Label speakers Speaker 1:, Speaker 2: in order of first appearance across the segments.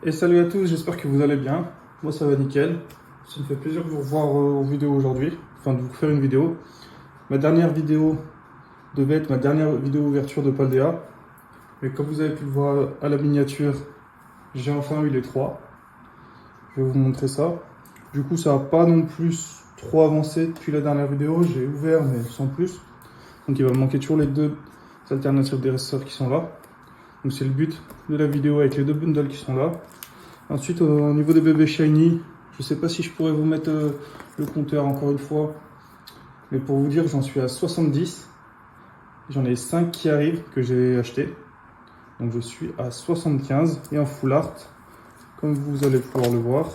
Speaker 1: Et salut à tous, j'espère que vous allez bien. Moi ça va nickel. Ça me fait plaisir de vous revoir en vidéo aujourd'hui, enfin de vous faire une vidéo. Ma dernière vidéo devait être ma dernière vidéo ouverture de Paldea. Mais comme vous avez pu le voir à la miniature, j'ai enfin eu les 3. Je vais vous montrer ça. Du coup ça n'a pas non plus trop avancé depuis la dernière vidéo. J'ai ouvert mais sans plus. Donc il va me manquer toujours les 2 alternatives des restores qui sont là. Donc c'est le but de la vidéo avec les 2 bundles qui sont là. Ensuite, au niveau des bébés shiny, je ne sais pas si je pourrais vous mettre le compteur encore une fois. Mais pour vous dire, j'en suis à 70. J'en ai 5 qui arrivent que j'ai acheté. Donc je suis à 75. Et en full art, comme vous allez pouvoir le voir,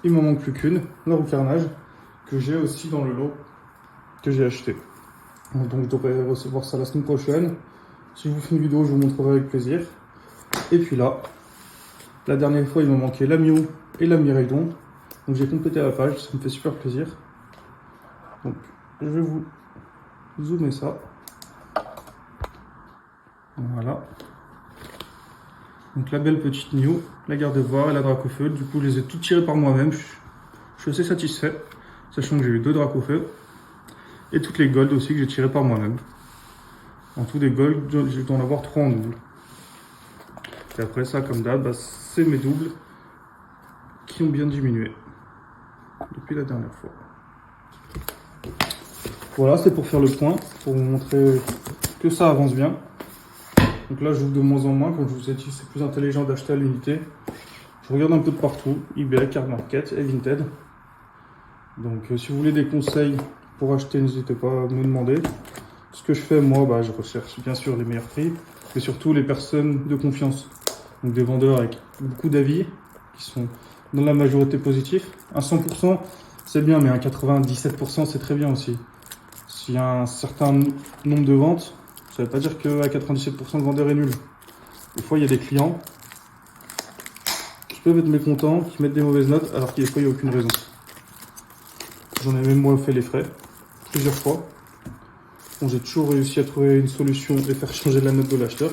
Speaker 1: il m'en manque plus qu'une, la roue carnage, que j'ai aussi dans le lot que j'ai acheté. Donc je devrais recevoir ça la semaine prochaine. Si je vous fais une vidéo, je vous montrerai avec plaisir. Et puis là, la dernière fois, il me manquait la Mew et la Miraidon. Donc j'ai complété la page, ça me fait super plaisir. Donc je vais vous zoomer ça. Voilà. Donc la belle petite Mew, la Gardevoir et la Dracofeu. Du coup, je les ai toutes tirées par moi-même. Je suis assez satisfait, sachant que j'ai eu 2 Dracofeu. Et toutes les Gold aussi que j'ai tirées par moi-même. En tout des Gold, je dois en avoir 3 en double. Et après ça, comme d'hab, bah, c'est mes doubles qui ont bien diminué depuis la dernière fois. Voilà, c'est pour faire le point, pour vous montrer que ça avance bien. Donc là, j'ouvre de moins en moins, comme je vous ai dit, c'est plus intelligent d'acheter à l'unité. Je regarde un peu de partout, eBay, Card Market et Vinted. Donc si vous voulez des conseils pour acheter, n'hésitez pas à me demander. Ce que je fais, moi, bah, je recherche bien sûr les meilleurs prix, et surtout les personnes de confiance. Donc des vendeurs avec beaucoup d'avis, qui sont dans la majorité positifs. Un 100%, c'est bien, mais un 97%, c'est très bien aussi. S'il y a un certain nombre de ventes, ça ne veut pas dire qu'à 97% le vendeur est nul. Des fois, il y a des clients qui peuvent être mécontents, qui mettent des mauvaises notes, alors qu'il n'y a aucune raison. J'en ai même moi fait les frais, plusieurs fois. Bon, j'ai toujours réussi à trouver une solution et faire changer la note de l'acheteur.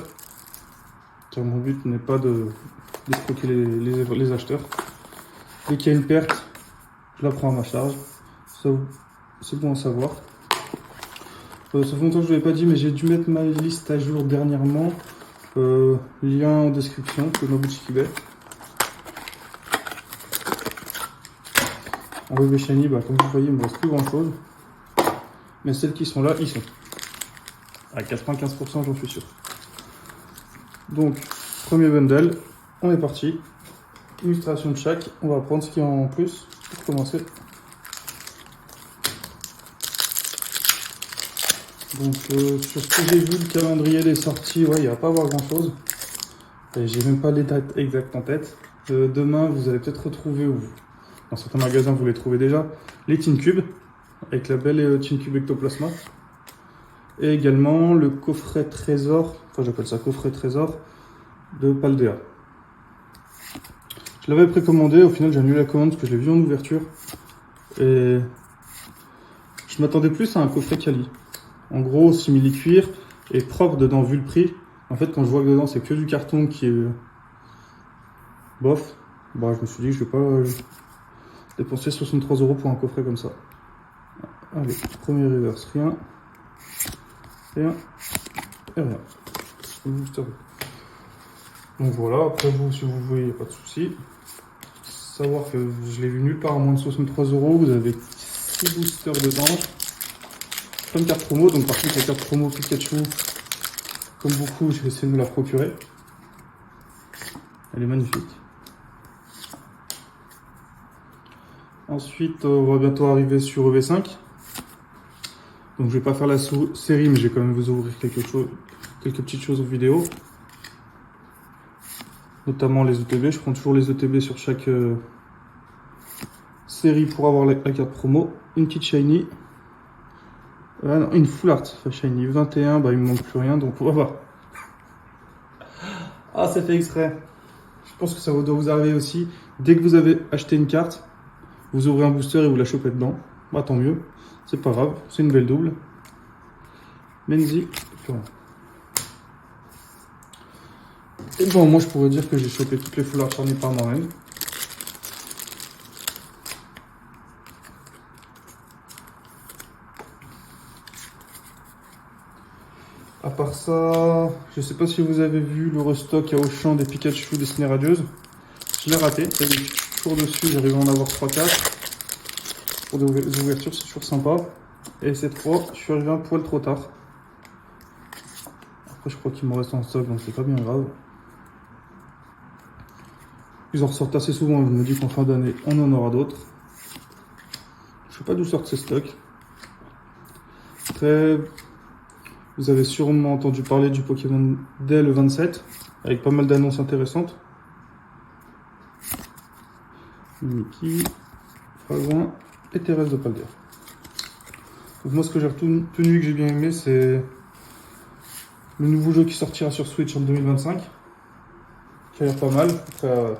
Speaker 1: Car mon but n'est pas d'escroquer les acheteurs. Dès qu'il y a une perte, je la prends à ma charge. Ça, c'est bon à savoir. Ça fait longtemps que je ne l'avais pas dit, mais j'ai dû mettre ma liste à jour dernièrement. Lien en description de ma boutique eBay. En bébé shiny, bah, comme vous voyez, il ne me reste plus grand chose. Mais celles qui sont là, ils sont. À 95%, j'en suis sûr. Donc, premier bundle, on est parti. Illustration de chaque. On va prendre ce qu'il y a en plus pour commencer. Donc sur ce que j'ai vu, le calendrier des sorties, ouais, il va pas avoir grand chose. Et j'ai même pas les dates exactes en tête. Demain, vous allez peut-être retrouver, ou dans certains magasins, vous les trouvez déjà, les Tin Cube, avec la belle Tin Cube Ectoplasma. Et également le coffret trésor, enfin j'appelle ça coffret trésor, de Paldea. Je l'avais précommandé, au final j'ai annulé la commande parce que je l'ai vu en ouverture. Et je m'attendais plus à un coffret quali. En gros, simili-cuir et propre dedans vu le prix. En fait, quand je vois que dedans c'est que du carton qui est bof, bah je me suis dit que je vais pas dépenser 63 € pour un coffret comme ça. Allez, premier reverse, rien, rien et rien. Donc voilà, après vous, si vous voulez, il n'y a pas de souci. Savoir que je l'ai vu nulle part à moins de 63 €. Vous avez 6 boosters dedans. Comme carte promo, donc par contre la carte promo Pikachu, comme beaucoup, je vais essayer de me la procurer. Elle est magnifique. Ensuite, on va bientôt arriver sur EV5. Donc je vais pas faire la série, mais je vais quand même vous ouvrir quelques petites choses en vidéo. Notamment les ETB, je prends toujours les ETB sur chaque série pour avoir la carte promo. Une petite shiny. Ah non, une full art shiny 21, bah il me manque plus rien, donc on va voir. Ah, c'est fait exprès. Je pense que ça doit vous arriver aussi. Dès que vous avez acheté une carte, vous ouvrez un booster et vous la chopez dedans. Bah tant mieux, c'est pas grave, c'est une belle double. Menzi, Et bon, moi je pourrais dire que j'ai chopé toutes les foulards charnies par moi-même. À part ça, je sais pas si vous avez vu le restock à Auchan des Pikachu dessinées radieuses. Je l'ai raté, il y a des tours dessus, j'arrive à en avoir 3-4. Pour des ouvertures, c'est toujours sympa. Et cette fois, je suis arrivé un poil trop tard. Après, je crois qu'il me reste en stock, donc c'est pas bien grave. Ils en ressortent assez souvent, je me dis qu'en fin d'année, on en aura d'autres. Je sais pas d'où sortent ces stocks. Après, vous avez sûrement entendu parler du Pokémon dès le 27, avec pas mal d'annonces intéressantes. Mickey, Fragouin et Thérèse de Paldea. Donc moi, ce que j'ai retenu et que j'ai bien aimé, c'est le nouveau jeu qui sortira sur Switch en 2025, qui a l'air pas mal. Après,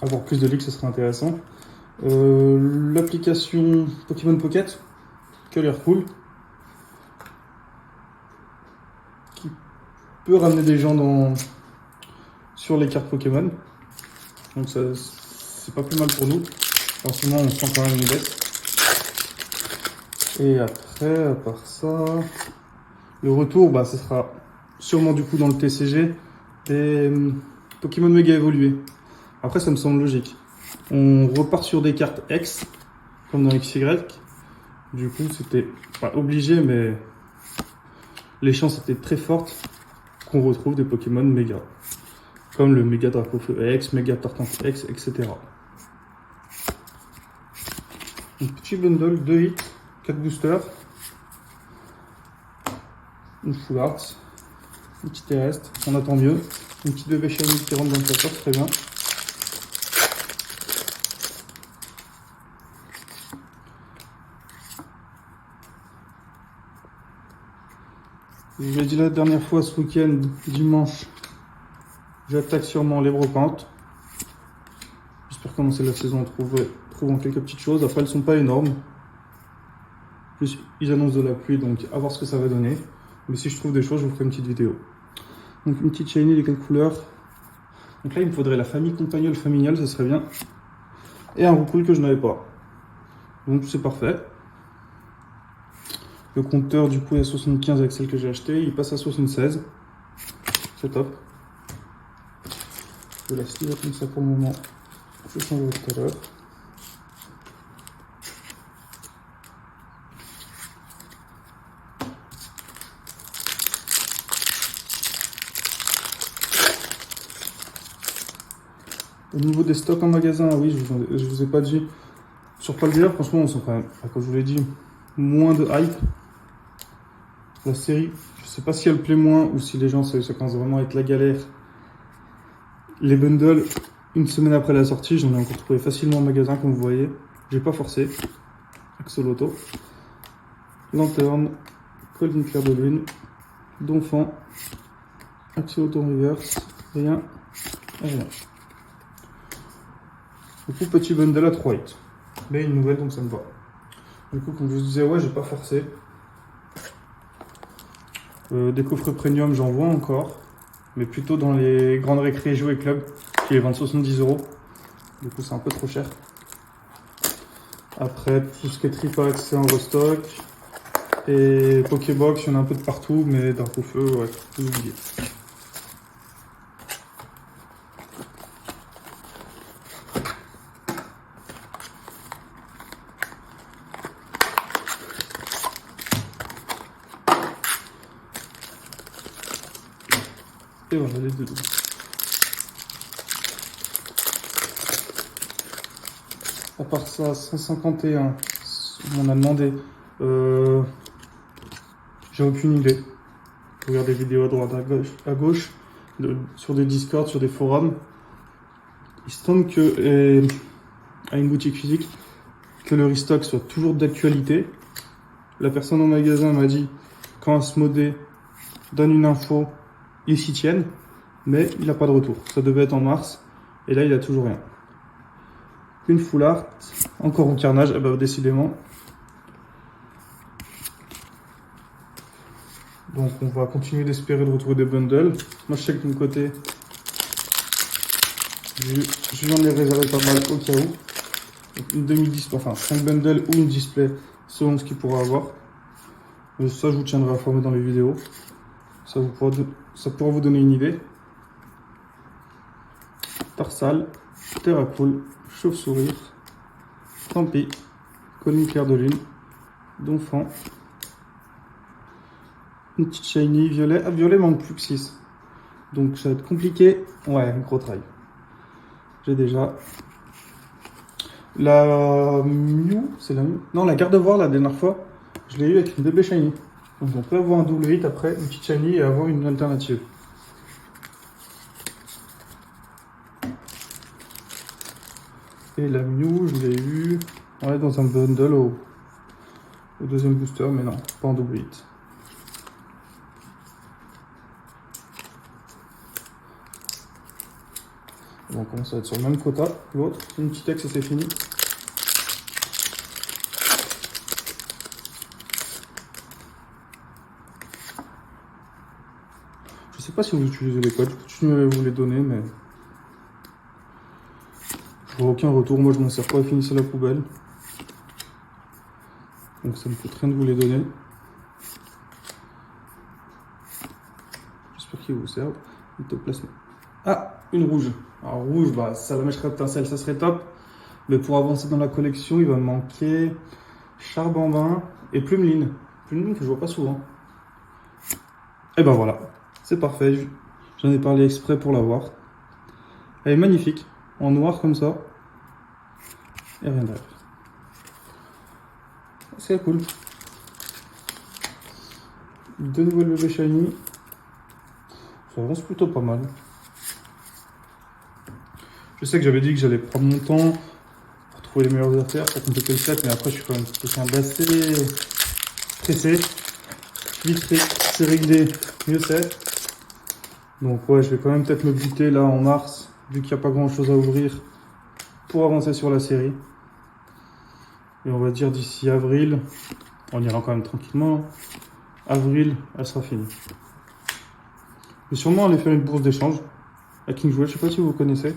Speaker 1: avoir plus de leaks, ce serait intéressant. L'application Pokémon Pocket, qui a l'air cool, qui peut ramener des gens sur les cartes Pokémon. Donc ça, c'est pas plus mal pour nous. En ce moment, on sent quand même une baisse. Et après, à part ça, le retour, bah, ce sera sûrement du coup dans le TCG des Pokémon méga évolués. Après, ça me semble logique. On repart sur des cartes X, comme dans XY. Du coup, c'était pas obligé, mais les chances étaient très fortes qu'on retrouve des Pokémon méga. Comme le méga Dracofeu X, méga Tartampion X, etc. Un petit bundle, 2 hits, 4 boosters, une full art, une petite terrestre, on attend mieux, une petite bébé shiny qui rentre dans le classeur, très bien. Je vous l'ai dit la dernière fois, ce week-end, dimanche, j'attaque sûrement les brocantes. J'espère commencer la saison en trouvant quelques petites choses. Après, elles sont pas énormes. En plus, ils annoncent de la pluie, donc à voir ce que ça va donner. Mais si je trouve des choses, je vous ferai une petite vidéo. Donc une petite shiny, les 4 couleurs. Donc là, il me faudrait la famille compagnole familiale, ce serait bien. Et un roucoule que je n'avais pas. Donc c'est parfait. Le compteur du coup est à 75 avec celle que j'ai achetée, il passe à 76. C'est top. Je laisse lire comme ça pour le moment. Je change tout à l'heure. Au niveau des stocks en magasin, oui, je vous ai pas dit. Sur Paldea, franchement, on sent quand même, comme je vous l'ai dit, moins de hype. La série, je sais pas si elle plaît moins ou si les gens, ça commence vraiment à être la galère. Les bundles, une semaine après la sortie, j'en ai encore trouvé facilement en magasin, comme vous voyez. J'ai pas forcé. Axolotl, Lanterne, Colline Clair de Lune, Donphan, Axolotl Reverse, rien et rien. Du coup, petit bundle à 3 hits. Mais une nouvelle, donc ça me va. Du coup, comme je vous disais, ouais, j'ai pas forcé. Des coffrets premium, j'en vois encore. Mais plutôt dans les grandes récré jouets club, qui les vendent 70 €. Du coup, c'est un peu trop cher. Après, tout ce qui est tripack, c'est en restock. Et Pokébox, il y en a un peu de partout, mais Dracofeu, ouais, tout oublié. Et voilà les deux. À part ça, 151, on m'en a demandé. J'ai aucune idée. Je regarde des vidéos à droite, à gauche, sur des Discord, sur des forums. Il se semble que, à une boutique physique, que le restock soit toujours d'actualité. La personne au magasin m'a dit, quand Asmodée donne une info, ils s'y tiennent, mais il n'a pas de retour. Ça devait être en mars, et là il a toujours rien. Une full art, encore au carnage, eh ben, décidément. Donc on va continuer d'espérer de retrouver des bundles. Moi je sais que de mon côté, je viens de les réserver pas mal au cas où. Donc, une demi-display, enfin 5 bundles ou une display selon ce qu'il pourra avoir. Mais ça je vous tiendrai informé dans les vidéos. Ça pourra vous donner une idée. Tarsal, Terracool, Chauve-souris, Tampi, Colline Clair de Lune, Donphan, une petite shiny violet. Ah, violet manque plus que 6. Donc ça va être compliqué. Ouais, gros travail. J'ai déjà la Mew, c'est la Mew. Non, la garde-voir la dernière fois, je l'ai eu avec une DB shiny. Donc on peut avoir un double hit après, une petite shiny et avoir une alternative. Et la Mew, je l'ai eu dans un bundle au deuxième booster, mais non, pas en double hit. On commence à être sur le même quota que l'autre. Une petite ex et c'est fini. Je sais pas si vous utilisez les codes, je continue à vous les donner, mais je vois aucun retour. Moi je m'en sers pas, finissez la poubelle. Donc ça me coûte rien de vous les donner. J'espère qu'ils vous servent. Ah, une rouge. Alors rouge, bah ça la mècherait étincelle, ça serait top. Mais pour avancer dans la collection, il va me manquer Charbambin et Plumeline. Plumeline que je vois pas souvent. Et ben voilà, c'est parfait. J'en ai parlé exprès pour l'avoir. Elle est magnifique, en noir comme ça. Et rien derrière. C'est cool. Deux nouvelles bébés shiny. Ça avance plutôt pas mal. Je sais que j'avais dit que j'allais prendre mon temps pour trouver les meilleures affaires, pour compléter le set, mais après je suis quand même quelqu'un d'assez pressé. Vite fait, c'est réglé, mieux c'est. Donc ouais, je vais quand même peut-être me buter là en mars, vu qu'il n'y a pas grand chose à ouvrir, pour avancer sur la série. Et on va dire d'ici avril, on ira quand même tranquillement, avril, elle sera finie. Je vais sûrement aller faire une bourse d'échange à King Jouet, je sais pas si vous connaissez.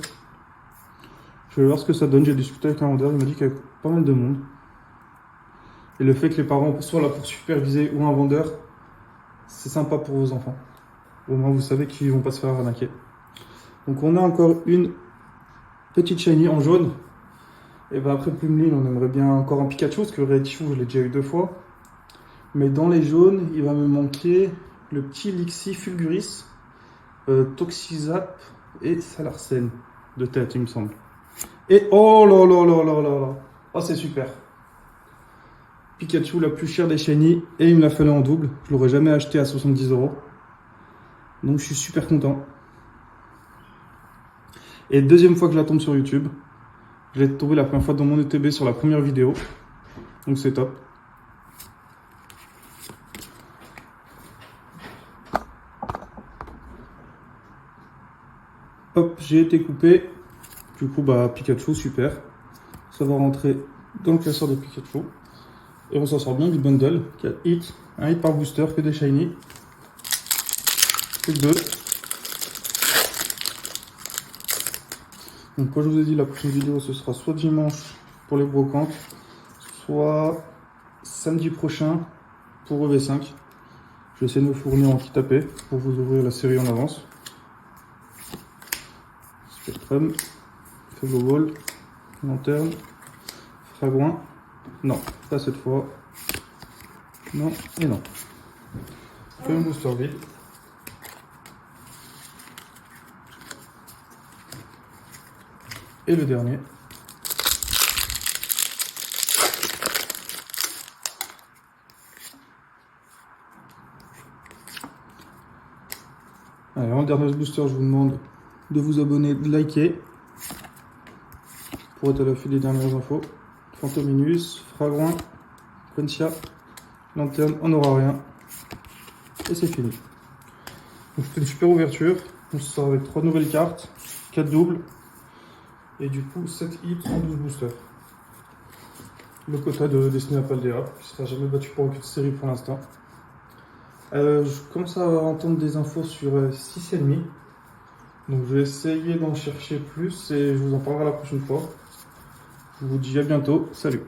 Speaker 1: Je vais voir ce que ça donne, j'ai discuté avec un vendeur, il m'a dit qu'il y avait pas mal de monde. Et le fait que les parents soient là pour superviser ou un vendeur, c'est sympa pour vos enfants. Au moins vous savez qu'ils ne vont pas se faire arnaquer. Donc on a encore une petite shiny en jaune. Et ben après Plumeline, on aimerait bien encore un Pikachu, parce que le Raichu, je l'ai déjà eu 2 fois. Mais dans les jaunes, il va me manquer le petit Lixie Fulguris, Toxizap et Salarsen de tête, il me semble. Et oh là là là là là là. Oh, c'est super. Pikachu, la plus chère des shiny, et il me l'a fallu en double. Je l'aurais jamais acheté à 70 €. Donc je suis super content. Et deuxième fois que je la tombe sur YouTube. Je l'ai tombé la première fois dans mon ETB sur la première vidéo. Donc c'est top. Hop, j'ai été coupé. Du coup, bah Pikachu, super. Ça va rentrer dans le classeur de Pikachu. Et on s'en sort bien du bundle. 4 hits, un hit par booster, que des shiny. Que 2. Donc comme je vous ai dit, la prochaine vidéo ce sera soit dimanche pour les brocantes, soit samedi prochain pour EV5. Je vais essayer de me fournir en kit AP pour vous ouvrir la série en avance. Spectrum, Faible Ball, Lanterne, Fragouin. Non, pas cette fois. Non et non. Fais un booster vide. Et le dernier. Allez, en dernier booster, je vous demande de vous abonner, de liker pour être à l'affût des dernières infos. Fantominus, Fragouin, Quentia, Lanterne, on n'aura rien. Et c'est fini. Donc c'était une super ouverture. On sort avec 3 nouvelles cartes, 4 doubles. Et du coup 7 hits en 12 boosters. Le quota de destiné à Paldea, qui ne sera jamais battu pour aucune série pour l'instant. Je commence à entendre des infos sur 6,5. Donc je vais essayer d'en chercher plus et je vous en parlerai la prochaine fois. Je vous dis à bientôt. Salut.